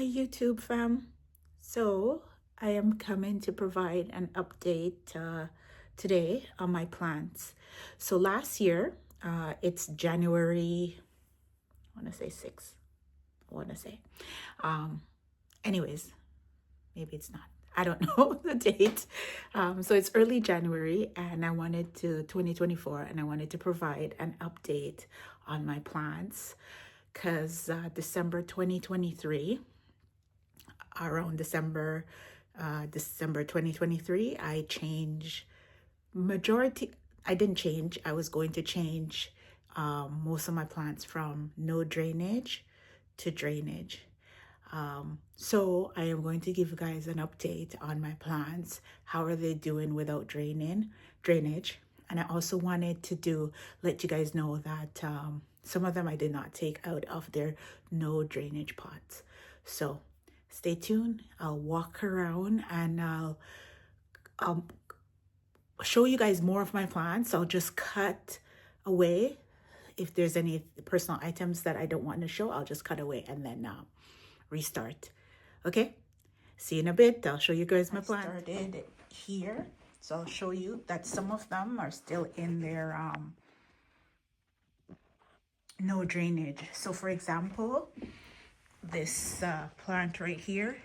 Hi YouTube fam. So I am coming to provide an update today on my plants. So last year, it's January, I want to say 6th, I want to say. Anyways, maybe it's not. I don't know the date. So it's early January and I wanted to, 2024, and I wanted to provide an update on my plants because December 2023, around December 2023, I changed majority. I didn't change. I was going to change most of my plants from no drainage to drainage. So I am going to give you guys an update on my plants. How are they doing without drainage? And I also wanted to let you guys know that some of them I did not take out of their no drainage pots. So stay tuned. I'll walk around and I'll show you guys more of my plants. I'll just cut away. If there's any personal items that I don't want to show, I'll just cut away and then restart. Okay, see you in a bit. I'll show you guys my plant. I started here, so I'll show you that some of them are still in their no drainage. So for example, this plant right here,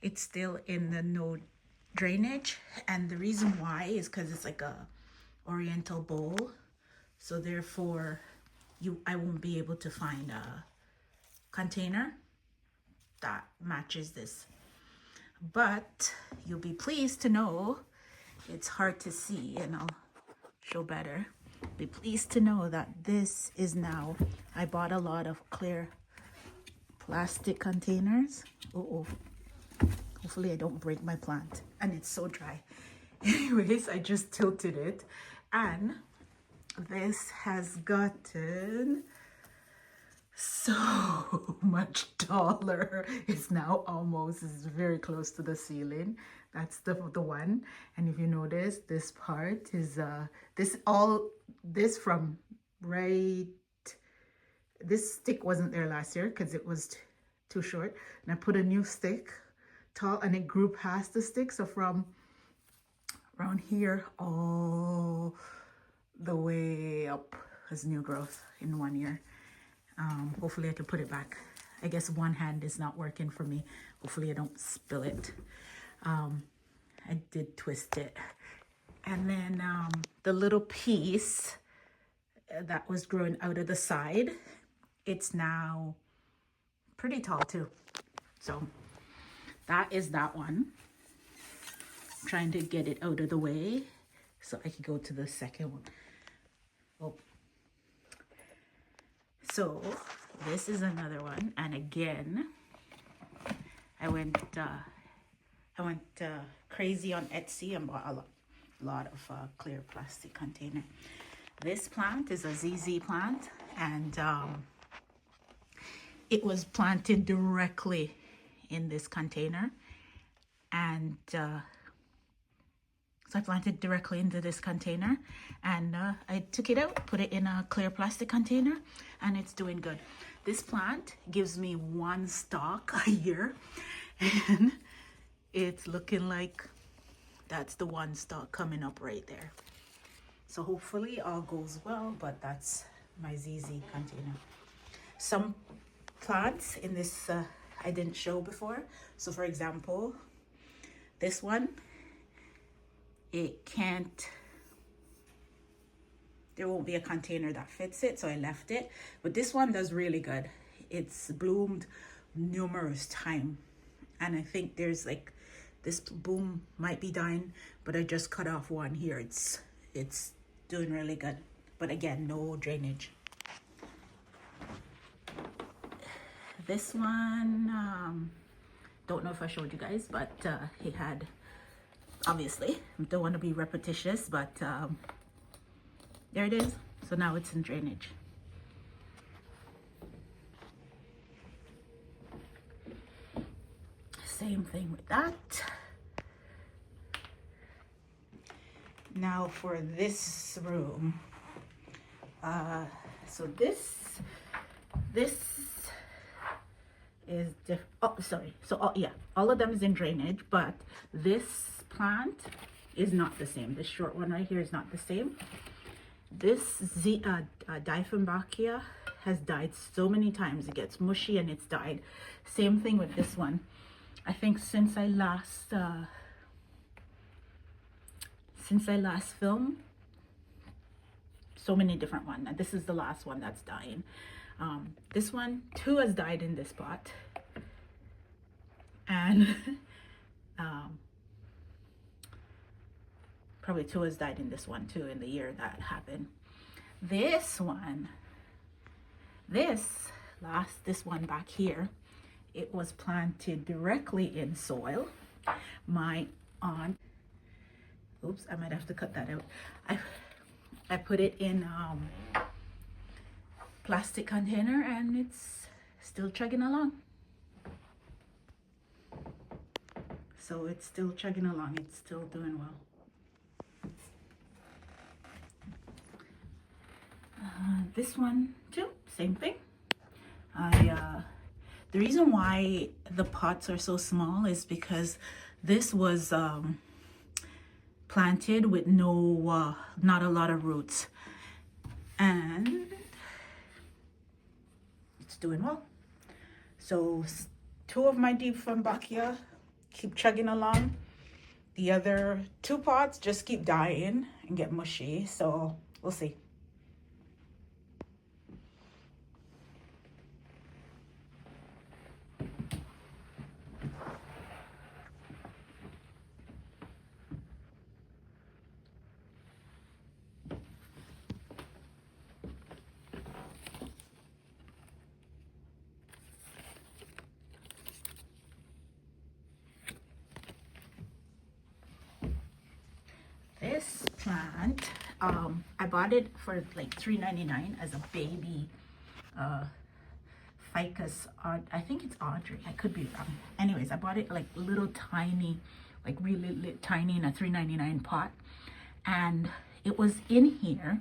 it's still in the no drainage, and the reason why is because it's like a oriental bowl, so therefore I won't be able to find a container that matches this. But you'll be pleased to know, it's hard to see and I'll show better. Be pleased to know that this is now, I bought a lot of clear plastic containers. Hopefully I don't break my plant, and it's so dry. Anyways, I just tilted it and this has gotten so much taller. It's now it's very close to the ceiling. That's the one. And if you notice, this part is this from right, this stick wasn't there last year because it was too short, and I put a new stick tall and it grew past the stick. So from around here all the way up as new growth in 1 year. Hopefully I can put it back. I guess one hand is not working for me. Hopefully I don't spill it. I did twist it. And then the little piece that was growing out of the side, it's now pretty tall too. So that is that one. I'm trying to get it out of the way so I can go to the second one. Oh. So this is another one, and again, I went crazy on Etsy and bought a lot of clear plastic container. This plant is a ZZ plant, and it was planted directly in this container, and so I planted directly into this container, and I took it out, put it in a clear plastic container, and it's doing good. This plant gives me one stalk a year, and it's looking like that's the one stalk coming up right there. So hopefully all goes well, but that's my ZZ container. Some plants in this I didn't show before. So for example, this one, there won't be a container that fits it, so I left it. But this one does really good. It's bloomed numerous times, and I think there's like, this bloom might be dying, but I just cut off one here. It's doing really good, but again, no drainage. This one, don't know if I showed you guys, but he had, obviously, don't want to be repetitious, but there it is. So now it's in drainage. Same thing with that. Now for this room, so this is different. Oh, sorry. So, yeah, all of them is in drainage, but this plant is not the same. This short one right here is not the same. This Dieffenbachia has died so many times. It gets mushy and it's died. Same thing with this one. I think since I last filmed, so many different ones. This is the last one that's dying. This one, 2 has died in this pot, and probably 2 has died in this one too in the year that happened. This one, this one back here, it was planted directly in soil. My aunt, oops, I might have to cut that out. I put it in plastic container and it's still chugging along. So it's still chugging along. It's still doing well. This one too, same thing. The reason why the pots are so small is because this was planted with not a lot of roots, and it's doing well. So 2 of my Dieffenbachia keep chugging along. The other 2 pots just keep dying and get mushy, so we'll see. This plant, I bought it for like $3.99 as a baby ficus. I think it's Audrey. I could be wrong. Anyways, I bought it like little tiny, like really tiny in a $3.99 pot, and it was in here.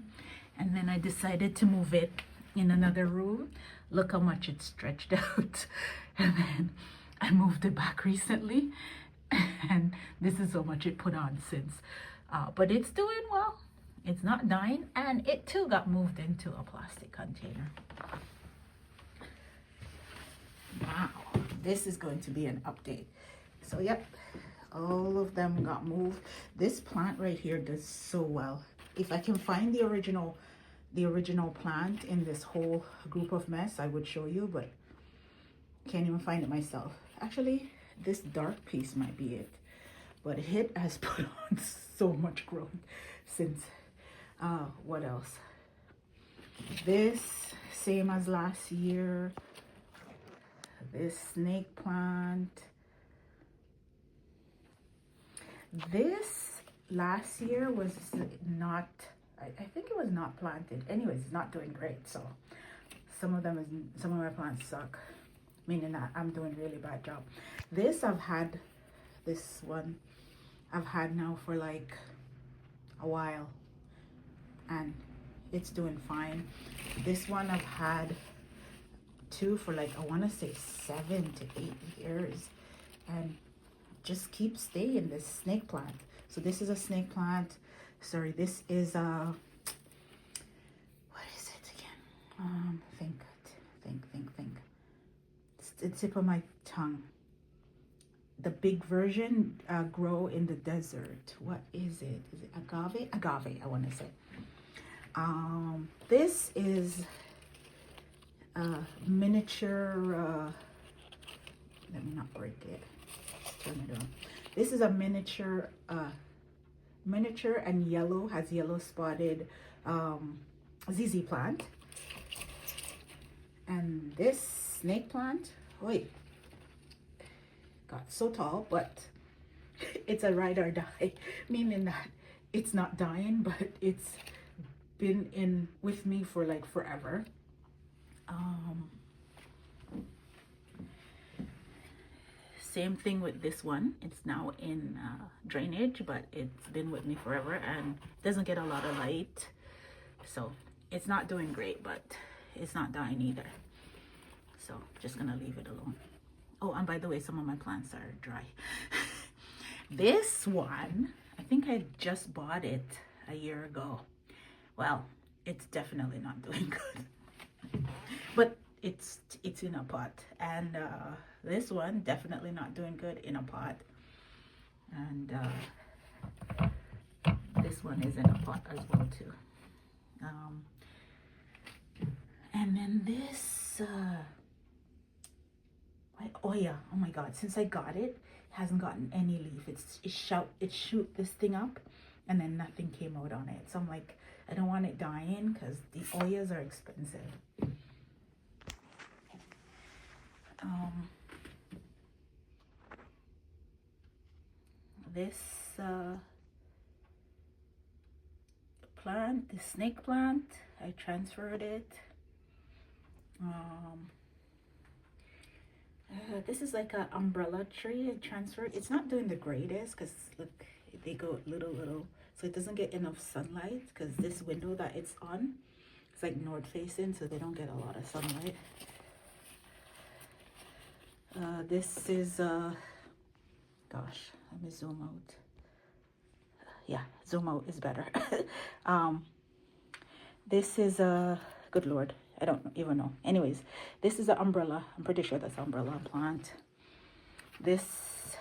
And then I decided to move it in another room. Look how much it stretched out. And then I moved it back recently, and this is how much it put on since. But it's doing well. It's not dying, and it too got moved into a plastic container. Wow, this is going to be an update. So yep, all of them got moved. This plant right here does so well. If I can find the original plant in this whole group of mess, I would show you, but can't even find it myself. Actually, this dark piece might be it, but it has put on so much growth since. What else? This, same as last year. This snake plant. This last year was not, I think it was not planted. Anyways, it's not doing great. So some of my plants suck, meaning that I'm doing really bad job. This one I've had now for like a while, and it's doing fine. This one I've had too for like, I want to say 7 to 8 years, and just keep staying. This snake plant. So this is a snake plant. Sorry, this is a, what is it again? Think. It's the tip of my tongue. The big version grow in the desert. What is it? Is it agave? Agave, I want to say. This is miniature, let me not break it. Let's turn it on. This is a miniature and yellow, has yellow spotted ZZ plant. And this snake plant, wait, got so tall, but it's a ride or die, meaning that it's not dying, but it's been in with me for like forever. Same thing with this one. It's now in drainage, but it's been with me forever and doesn't get a lot of light, so it's not doing great, but it's not dying either. So just gonna leave it alone. Oh, and by the way, some of my plants are dry. This one, I think I just bought it a year ago. Well, it's definitely not doing good, but it's in a pot. And this one definitely not doing good in a pot. And this one is in a pot as well too. And then this Hoya, oh my god, since I got it, hasn't gotten any leaf. It shoot this thing up and then nothing came out on it. So I'm like, I don't want it dying because the Hoyas are expensive. This plant, the snake plant, I transferred it. This is like an umbrella tree I transferred. It's not doing the greatest because look, they go little, so it doesn't get enough sunlight because this window that it's on, it's like north facing, so they don't get a lot of sunlight. This is gosh, let me zoom out. Yeah, zoom out is better. This is a good lord, I don't even know. Anyways, this is an umbrella. I'm pretty sure that's umbrella plant. This,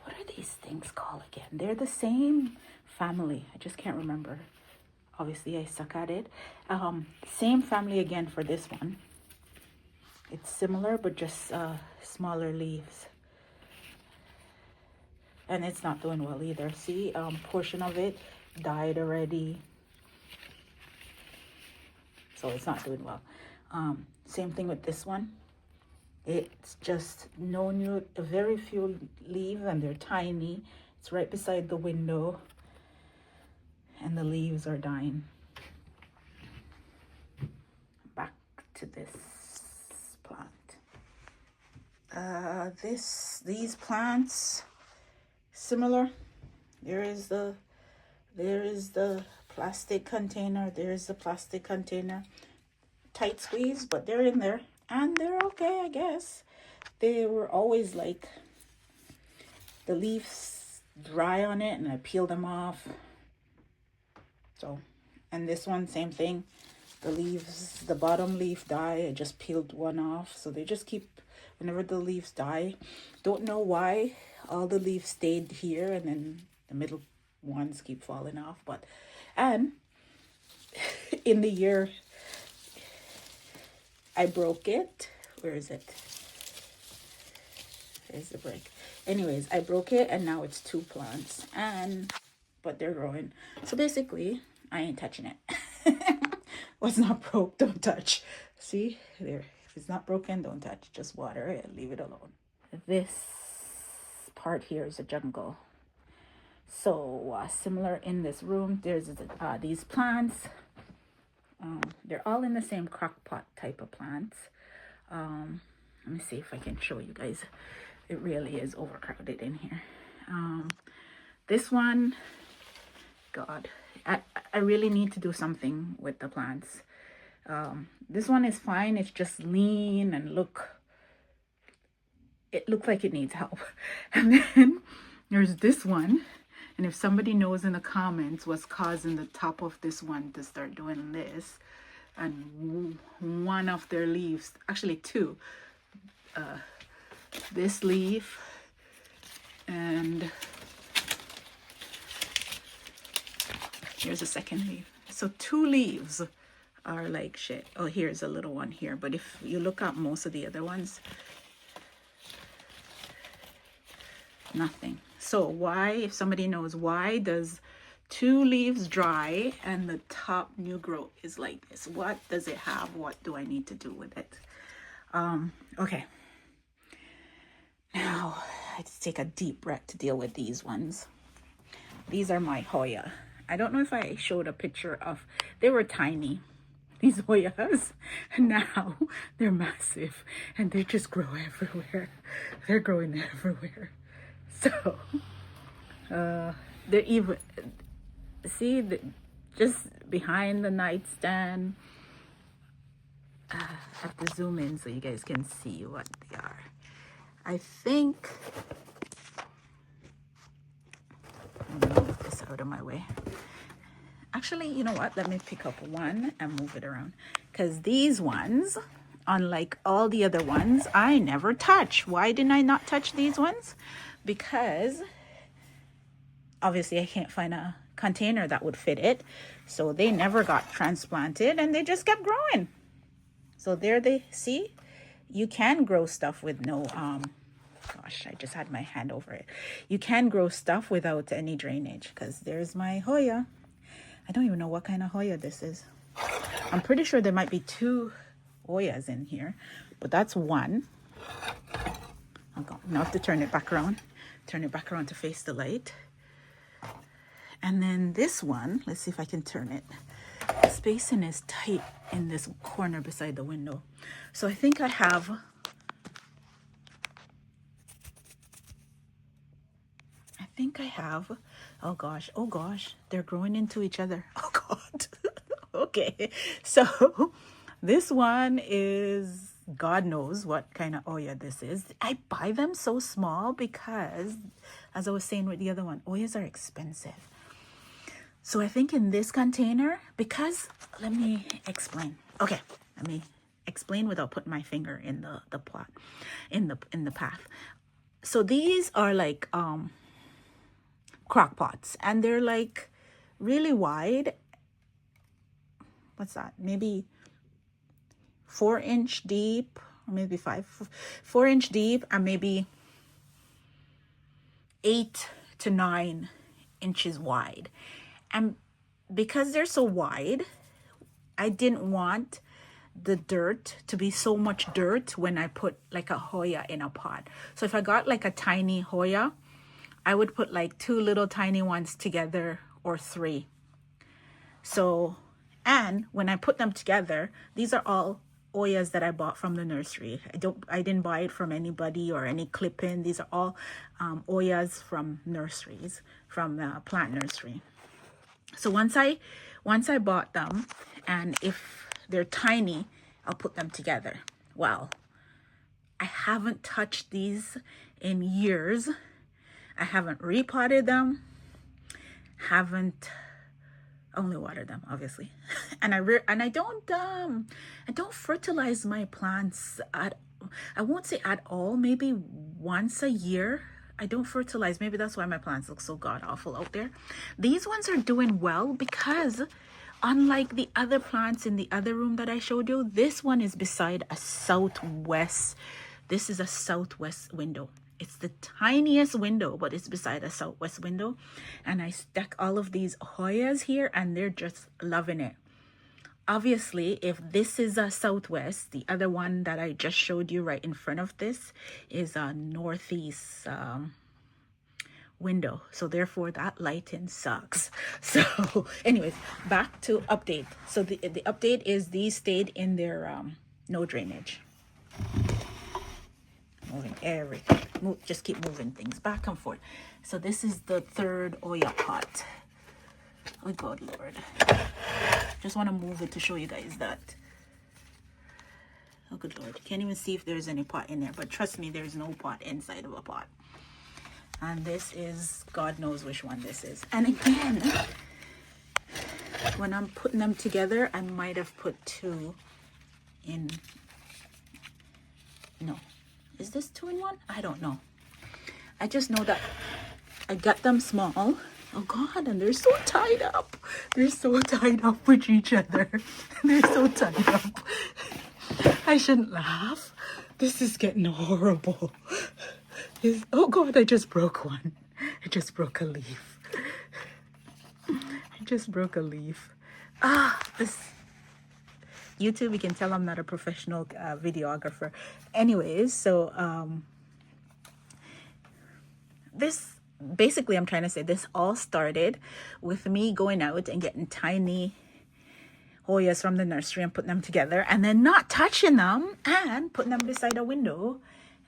what are these things called again? They're the same family. I just can't remember. Obviously, I suck at it. Same family again for this one. It's similar, but just smaller leaves. And it's not doing well either. See, portion of it died already. So it's not doing well. Same thing with this one. It's just no new, very few leaves, and they're tiny. It's right beside the window and the leaves are dying. Back to this plant. These plants, similar. There is the plastic container. There's the plastic container. Tight squeeze, but they're in there and they're okay, I guess. They were always like the leaves dry on it and I peeled them off. So, and this one, same thing. The leaves, the bottom leaf die. I just peeled one off. So they just keep, whenever the leaves die, don't know why all the leaves stayed here and then the middle ones keep falling off. But, and in the year I broke it. Where is it? There's the break. Anyways, I broke it and now it's 2 plants, but they're growing. So basically, I ain't touching it. What's not broke, don't touch. See there. If it's not broken, don't touch. Just water it. Leave it alone. This part here is a jungle. So similar in this room, there's these plants. They're all in the same crock pot type of plants. Let me see if I can show you guys. It really is overcrowded in here. This one, God, I really need to do something with the plants. This one is fine. It's just lean and it looks like it needs help. And then there's this one. And if somebody knows in the comments what's causing the top of this one to start doing this, and one of their leaves, actually 2, this leaf and here's a second leaf. So 2 leaves are like shit. Oh, here's a little one here. But if you look at most of the other ones, nothing. So why, if somebody knows, why does 2 leaves dry and the top new growth is like this? What does it have? What do I need to do with it? Okay. Now I just take a deep breath to deal with these ones. These are my Hoya. I don't know if I showed a picture of, they were tiny, these Hoyas. Now they're massive and they just grow everywhere. They're growing everywhere. So, they're even, see, just behind the nightstand. I have to zoom in so you guys can see what they are. I think, let me move this out of my way. Actually, you know what? Let me pick up one and move it around. Because these ones, unlike all the other ones, I never touch. Why didn't I not touch these ones? Because obviously I can't find a container that would fit it. So they never got transplanted and they just kept growing. So there they see, you can grow stuff with no, gosh, I just had my hand over it. You can grow stuff without any drainage, because there's my Hoya. I don't even know what kind of Hoya this is. I'm pretty sure there might be 2 Hoyas in here, but that's one. Now I have to turn it back around. Turn it back around to face the light. And then this one, let's see if I can turn it. The spacing is tight in this corner beside the window. So I think I have, oh gosh, they're growing into each other. Oh God. Okay. So this one is, God knows what kind of Hoya this is. I buy them so small because, as I was saying with the other one, Hoyas are expensive. So I think in this container, because, let me explain. Okay, let me explain without putting my finger in the pot, in the path. So these are like crock pots, and they're like really wide. What's that? Maybe 4-inch deep, or maybe 4-inch deep, and maybe 8 to 9 inches wide. And because they're so wide, I didn't want the dirt to be so much dirt when I put like a Hoya in a pot. So if I got like a tiny Hoya, I would put like 2 little tiny ones together, or 3. So, and when I put them together, these are all Hoyas that I bought from the nursery. I didn't buy it from anybody or any clip-in. These are all Hoyas from nurseries, from the plant nursery. So once I bought them, and if they're tiny, I'll put them together. Well, I haven't touched these in years. I haven't repotted them, haven't, only watered them, obviously. And I don't fertilize my plants I won't say at all, maybe once a year. I don't fertilize. Maybe that's why my plants look so god awful out there. These ones are doing well because, unlike the other plants in the other room that I showed you, this one is beside a southwest. This is a southwest window. It's the tiniest window, but it's beside a southwest window. And I stuck all of these Hoyas here, and they're just loving it. Obviously, if this is a southwest, the other one that I just showed you right in front of this is a northeast window. So therefore, that lighting sucks. So anyways, back to update. So the update is these stayed in their no drainage. Moving everything. Just keep moving things back and forth. So this is the 3rd Hoya pot. Oh God, Lord. Just want to move it to show you guys that. Oh good Lord. Can't even see if there's any pot in there. But trust me, there's no pot inside of a pot. And this is, God knows which one this is. And again, when I'm putting them together, I might have put 2 in. No. Is this 2 in 1? I don't know. I just know that I got them small. Oh God, and they're so tied up. They're so tied up with each other. They're so tied up. I shouldn't laugh. This is getting horrible. Oh God, I just broke one. I just broke a leaf. I just broke a leaf. This YouTube, you can tell I'm not a professional videographer. Anyways, so this, basically I'm trying to say, this all started with me going out and getting tiny Hoyas from the nursery and putting them together, and then not touching them and putting them beside a window,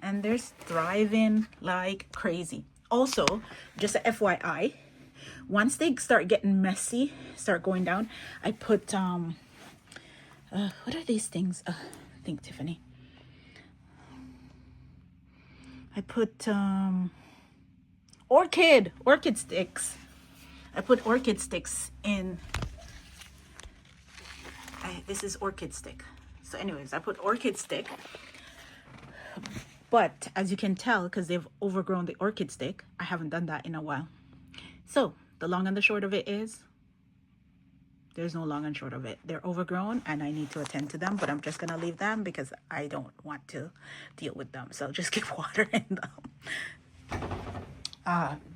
and they're thriving like crazy. Also, just a FYI, once they start getting messy, start going down, I put what are these things? I think Tiffany. I put orchid sticks. I put orchid sticks in. This is orchid stick. So anyways, I put orchid stick. But as you can tell, because they've overgrown the orchid stick, I haven't done that in a while. So the long and the short of it is, there's no long and short of it. They're overgrown and I need to attend to them, but I'm just going to leave them because I don't want to deal with them. So just keep watering them.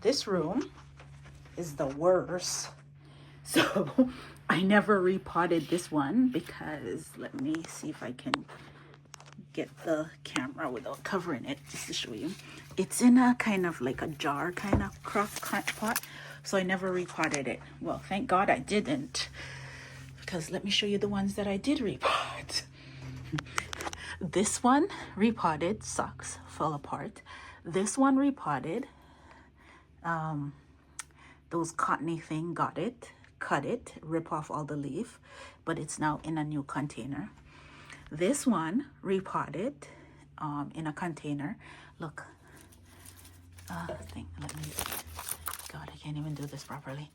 This room is the worst. So I never repotted this one because, let me see if I can get the camera without covering it just to show you. It's in a kind of like a jar kind of crock pot, so I never repotted it. Well, thank God I didn't, because let me show you the ones that I did repot. This one repotted, sucks, fell apart. This one repotted, those cottony thing got it, cut it, rip off all the leaf, but it's now in a new container. This one repotted in a container. Look, thing. Let me. God, I can't even do this properly.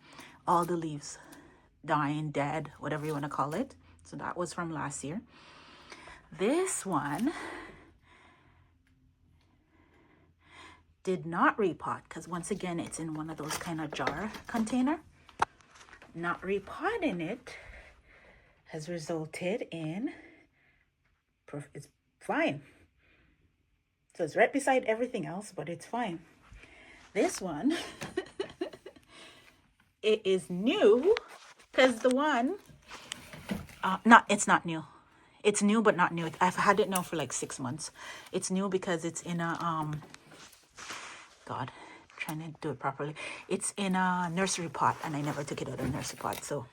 All the leaves dying, dead, whatever you want to call it. So that was from last year. This one did not repot because once again it's in one of those kind of jar container. Not repotting it has resulted in, it's fine. So it's right beside everything else, but it's fine. This one, it is new because the one, it's not new. It's new, but not new. I've had it now for like 6 months. It's new because it's in a, God, trying to do it properly. It's in a nursery pot and I never took it out of the nursery pot. So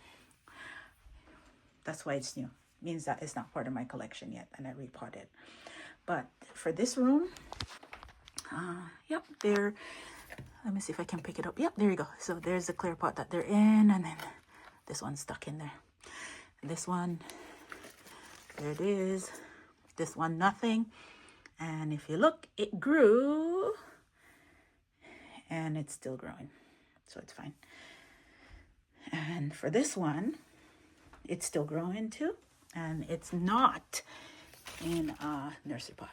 that's why it's new. Means that it's not part of my collection yet and I repotted. But for this room, yep, there. Let me see if I can pick it up. Yep, there you go. So there's the clear pot that they're in, and then this one's stuck in there. This one, there it is. This one, nothing. And if you look, it grew, and it's still growing, so it's fine. And for this one, it's still growing too, and it's not in a nursery pot.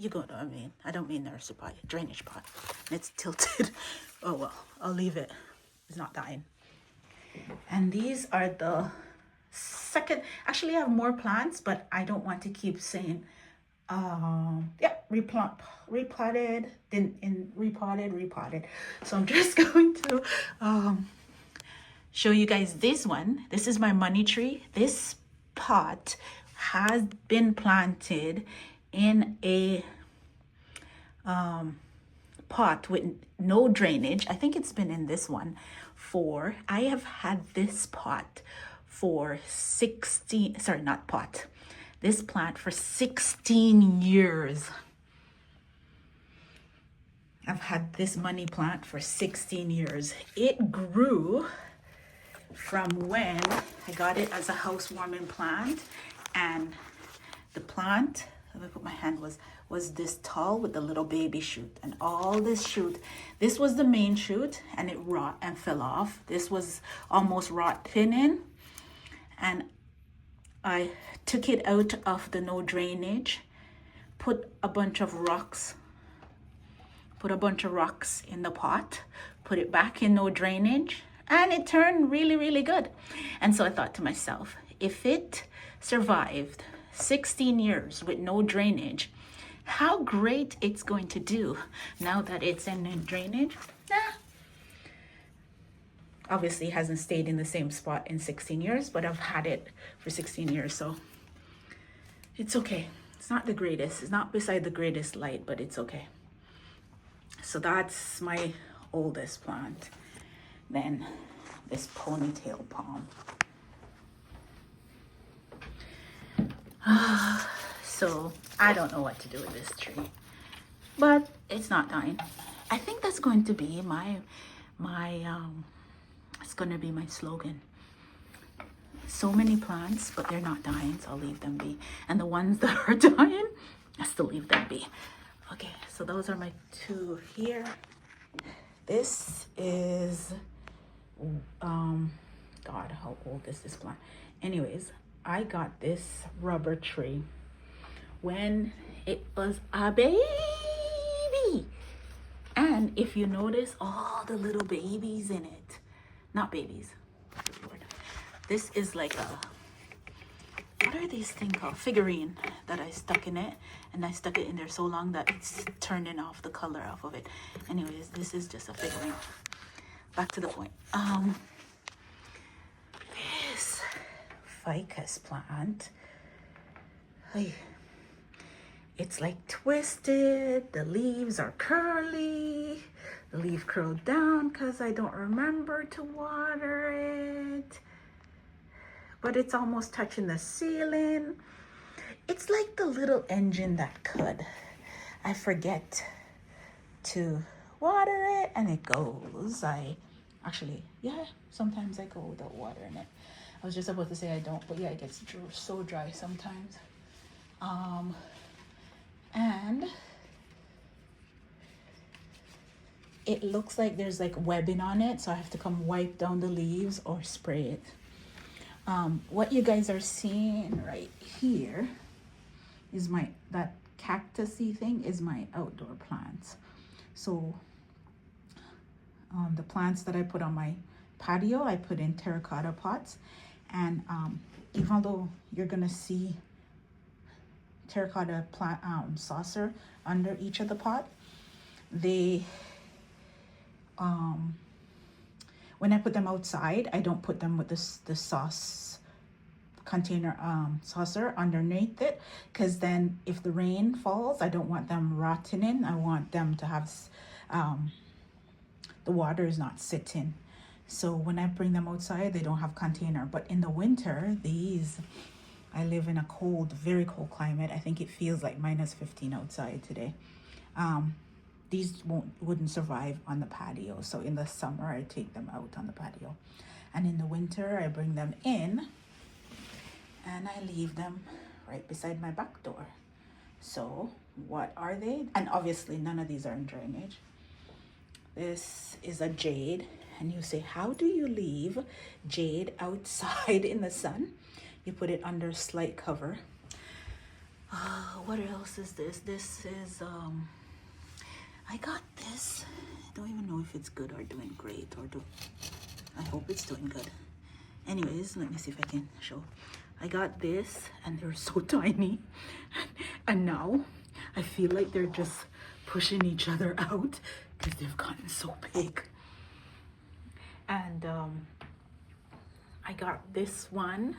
You go to, I mean, I don't mean nursery pot, drainage pot. It's tilted. Oh well, I'll leave it. It's not dying. And these are the second, actually I have more plants, but I don't want to keep saying, yeah, repotted, then repotted. So I'm just going to show you guys this one. This is my money tree. This pot has been planted in a pot with no drainage. I think it's been in this one for, I have had this pot for 16, sorry, not pot, this plant for 16 years. I've had this money plant for 16 years. It grew from when I got it as a housewarming plant, and the plant, let me put my hand, was this tall with the little baby shoot, and all this shoot, this was the main shoot, and it rot and fell off. This was almost rot thinning, and I took it out of the no drainage, put a bunch of rocks in the pot, put it back in no drainage, and it turned really, really good. And so I thought to myself, if it survived 16 years with no drainage, how great it's going to do now that it's in drainage. Obviously it hasn't stayed in the same spot in 16 years, but I've had it for 16 years, so it's okay. It's not the greatest, it's not beside the greatest light, but it's okay. So that's my oldest plant. Then this ponytail palm. So I don't know what to do with this tree, but it's not dying. I think that's going to be it's going to be my slogan. So many plants, but they're not dying, so I'll leave them be. And the ones that are dying, I still leave them be. Okay, so those are my two here. This is God, how old is this plant? Anyways, I got this rubber tree when it was a baby. And if you notice all the little babies in it, not babies, Lord. This is like a, what are these things called? Figurine that I stuck in it. And I stuck it in there so long that it's turning off the color off of it. Anyways, this is just a figurine. Back to the point. This ficus plant, it's like twisted. The leaves are curly. The leaf curled down because I don't remember to water it. But it's almost touching the ceiling. It's like the little engine that could. I forget to water it and it goes. Sometimes I go without watering it. I was just about to say I don't, but yeah, it gets so dry sometimes. And it looks like there's like webbing on it, so I have to come wipe down the leaves or spray it. What you guys are seeing right here is that cactusy thing is my outdoor plants. So the plants that I put on my patio, I put in terracotta pots. And even though you're gonna see terracotta plant saucer under each of the pot, they when I put them outside, I don't put them with the sauce container saucer underneath it, because then if the rain falls, I don't want them rotting. I want them to have the water is not sitting. So when I bring them outside, they don't have container. But in the winter, I live in a cold, very cold climate. I think it feels like -15 outside today. These wouldn't survive on the patio. So in the summer, I take them out on the patio. And in the winter, I bring them in and I leave them right beside my back door. So what are they? And obviously none of these are in drainage. This is a jade. And you say, how do you leave jade outside in the sun? You put it under slight cover. What else is this? This is, I got this. I don't even know if it's good or doing great I hope it's doing good. Anyways, let me see if I can show. I got this and they're so tiny. And now I feel like they're just pushing each other out because they've gotten so big. And I got this one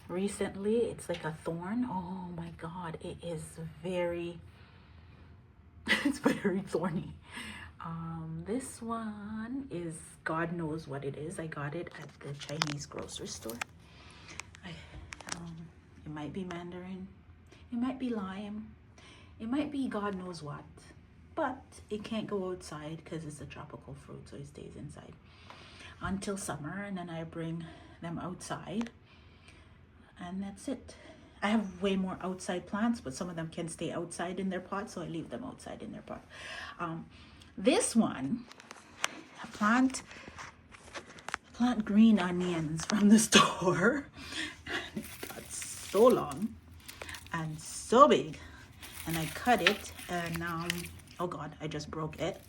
recently. It's like a thorn. Oh my God, it is it's very thorny. This one is, God knows what it is. I got it at the Chinese grocery store. It might be mandarin, it might be lime, it might be God knows what, but it can't go outside because it's a tropical fruit, so it stays inside until summer, and then I bring them outside, and that's it. I have way more outside plants, but some of them can stay outside in their pot, so I leave them outside in their pot. This one, plant green onions from the store. And it got so long and so big, and I cut it, and oh God, I just broke it.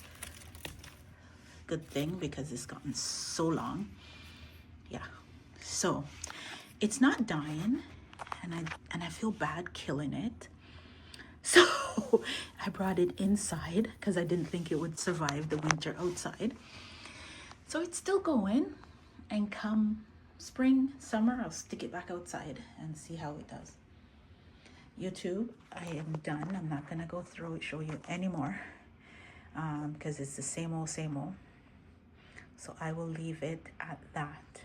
Good thing, because it's gotten so long. Yeah, so it's not dying, and I feel bad killing it. So I brought it inside because I didn't think it would survive the winter outside. So it's still going, and come spring, summer, I'll stick it back outside and see how it does. YouTube, I am done. I'm not gonna go through it, show you anymore, because it's the same old. So I will leave it at that.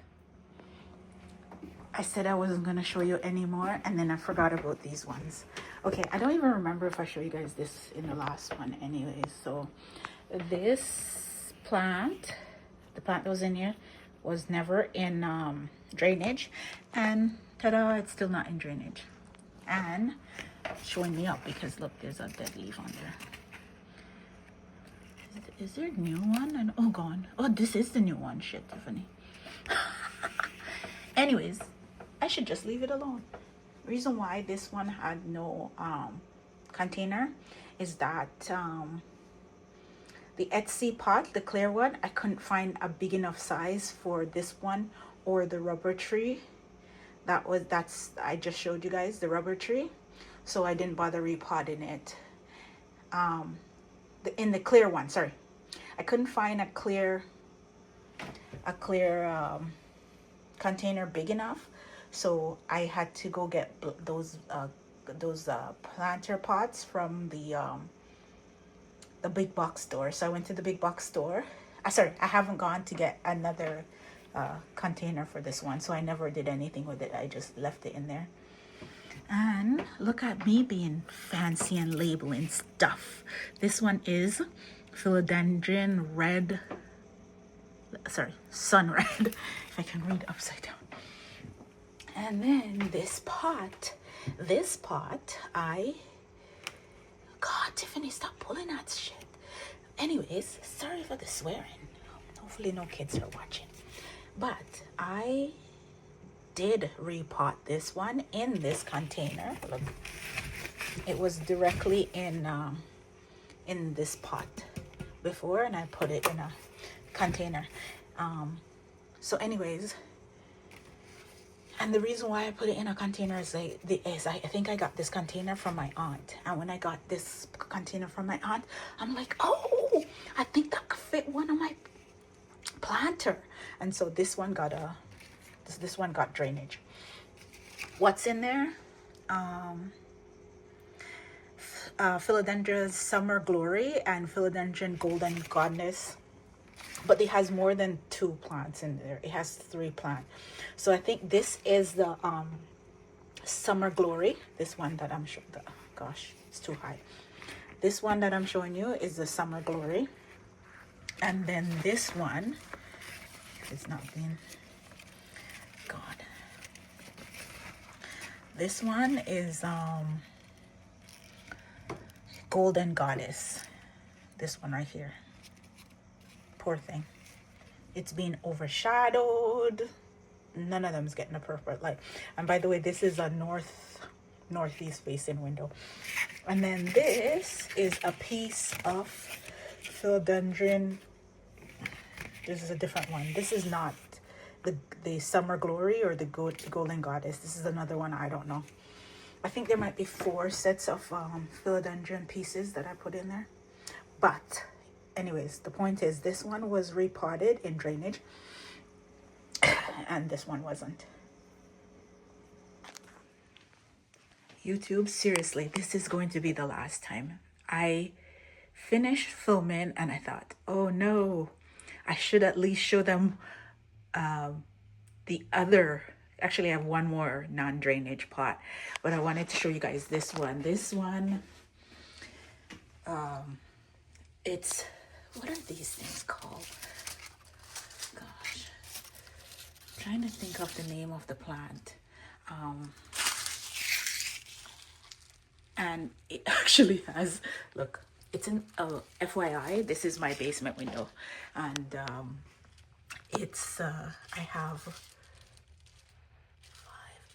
I said I wasn't gonna show you anymore, and then I forgot about these ones. Okay, I don't even remember if I showed you guys this in the last one anyway. So this plant, the plant that was in here, was never in drainage, and ta-da, it's still not in drainage. And showing me up because look, there's a dead leaf on there. Is there a new one? And oh, gone. Oh, this is the new one. Shit, Tiffany. Anyways, I should just leave it alone. Reason why this one had no container is that the Etsy pot, the clear one, I couldn't find a big enough size for this one or the rubber tree. That's I just showed you guys the rubber tree, so I didn't bother repotting it. In the clear one, sorry, I couldn't find a clear container big enough, so I had to go get those planter pots from the big box store. So I went to the big box store. Sorry, I haven't gone to get another container for this one, so I never did anything with it. I just left it in there. And look at me being fancy and labeling stuff. This one is Philodendron red, sorry, sun red, if I can read upside down. And then this pot, God, Tiffany, stop pulling that shit. Anyways, sorry for the swearing. Hopefully no kids are watching. But I did repot this one in this container. Look, it was directly in this pot before, and I put it in a container. So anyways, and the reason why I put it in a container is I think I got this container from my aunt. And when I got this container from my aunt, I'm like, oh, I think that could fit one of my planter. And so this one got drainage. What's in there? Philodendron Summer Glory and Philodendron Golden Goddess. But it has more than 2 plants in there. It has 3 plants. So I think this is the Summer Glory. This one that I'm showing, gosh, it's too high. This one that I'm showing you is the Summer Glory. And then this one, it's not being, God. This one is Golden Goddess. This one right here. Poor thing. It's being overshadowed. None of them is getting a perfect light. And by the way, this is a northeast facing window. And then this is a piece of Philodendron. This is a different one. This is not the Summer Glory or the Golden Goddess. This is another one. I don't know. I think there might be 4 sets of Philodendron pieces that I put in there. But anyways, the point is this one was repotted in drainage and this one wasn't. YouTube, seriously, this is going to be the last time. I finished filming and I thought, oh no, I should at least show them the other. Actually, I have one more non-drainage pot, but I wanted to show you guys this one. This one, it's, what are these things called? Gosh, I'm trying to think of the name of the plant. And it actually has, look, it's an FYI, this is my basement window. And it's, I have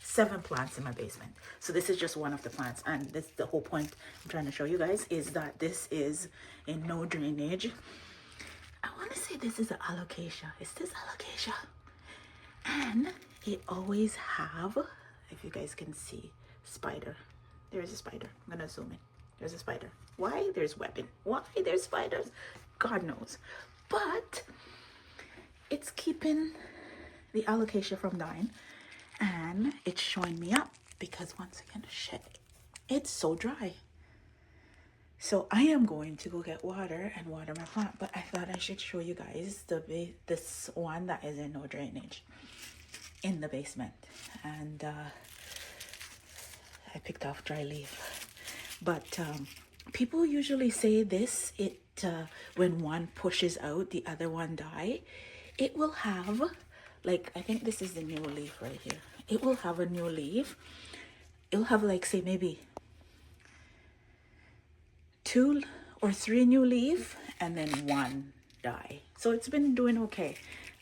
7 plants in my basement. So this is just one of the plants, and this, the whole point I'm trying to show you guys is that this is in no drainage. I want to say this is an alocasia. Is this alocasia? And it always have, if you guys can see, spider. There's a spider. I'm gonna zoom in. There's a spider. Why? There's webbing. Why? There's spiders. God knows. But it's keeping the alocasia from dying. And it's showing me up because once again, shit, it's so dry. So I am going to go get water and water my plant. But I thought I should show you guys this one that is in no drainage in the basement. And I picked off dry leaf. But people usually say this, when one pushes out, the other one die. It will have, like, I think this is the new leaf right here. It will have a new leaf. It'll have, like, say maybe 2 or 3 new leaf and then 1 die. So it's been doing okay.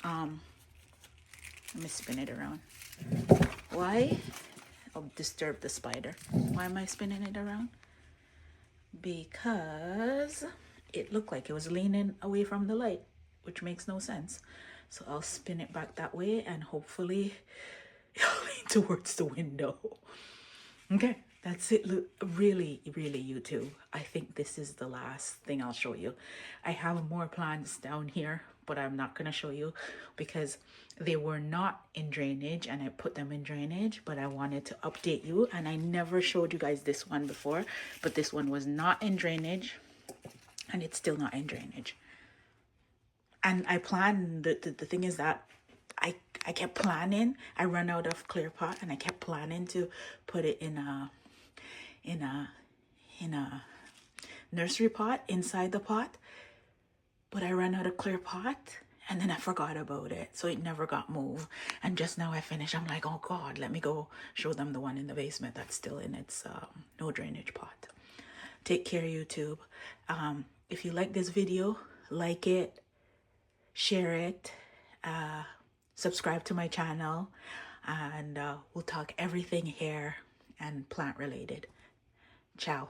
Let me spin it around. Why? I'll disturb the spider. Why am I spinning it around? Because it looked like it was leaning away from the light, which makes no sense. So I'll spin it back that way and hopefully it'll lean towards the window. Okay, that's it. Look, really, YouTube, I think this is the last thing I'll show you. I have more plants down here, but I'm not going to show you because they were not in drainage and I put them in drainage, but I wanted to update you. And I never showed you guys this one before, but this one was not in drainage and it's still not in drainage. And I planned, the thing is that I kept planning. I ran out of clear pot and I kept planning to put it in a nursery pot inside the pot, but I ran out of clear pot and then I forgot about it, so it never got moved. And just now I finished. I'm like, oh God, let me go show them the one in the basement that's still in its no drainage pot. Take care, YouTube. If you like this video, like it, share it, subscribe to my channel, and we'll talk everything hair and plant related. Ciao.